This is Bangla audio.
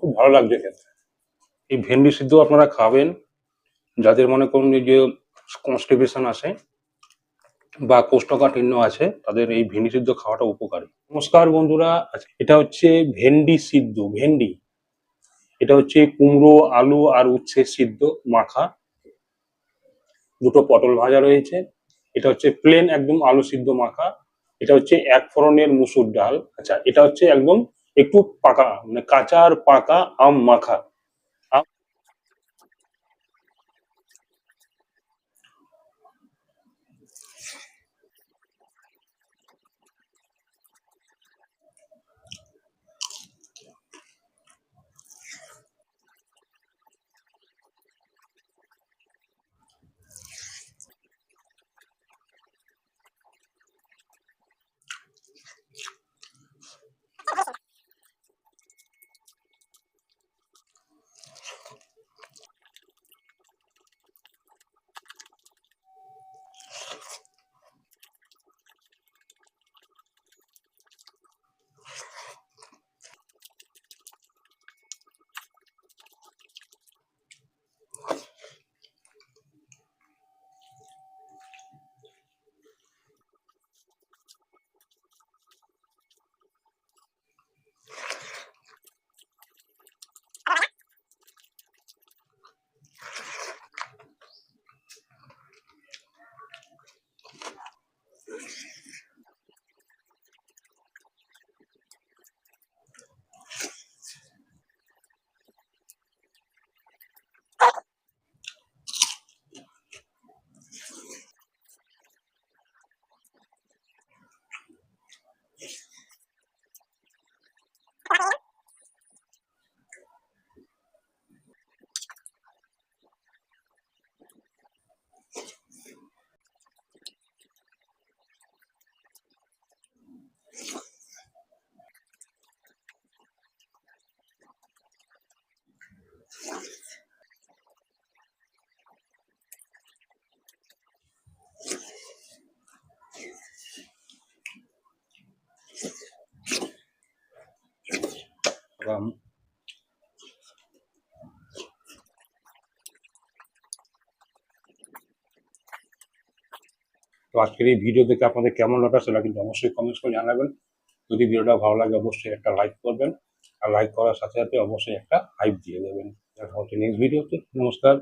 খুব ভালো লাগছে খেতে। এই ভেন্ডি সিদ্ধ আপনারা খাবেন, যাদের মনে করুন এই যে কনস্টিপেশন আছে বা কোষ্ঠকাঠিন্য আছে, তাদের এই ভেন্ডি সিদ্ধ খাওয়াটা উপকারী। নমস্কার বন্ধুরা, এটা হচ্ছে ভেন্ডি সিদ্ধ। ভেন্ডি, এটা হচ্ছে কুমড়ো, আলু আর উচ্ছে সিদ্ধ মাখা, দুটো পটল ভাজা রয়েছে। এটা হচ্ছে প্লেন একদম আলু সিদ্ধ মাখা। এটা হচ্ছে এক ফোড়নের মুসুর ডাল। আচ্ছা, এটা হচ্ছে একদম একটু পাকা, মানে কাঁচা আর পাকা আম মাখা। আম, তো আজকের এই ভিডিও দেখে আপনাদের কেমন লাগলো সেটা কিন্তু অবশ্যই কমেন্টস করে জানাবেন। যদি ভিডিওটা ভালো লাগে অবশ্যই একটা লাইক করবেন, আর লাইক করার সাথে সাথে অবশ্যই একটা হাইপ দিয়ে দেবেন। দেখা হচ্ছে নেক্সট ভিডিওতে। নমস্কার।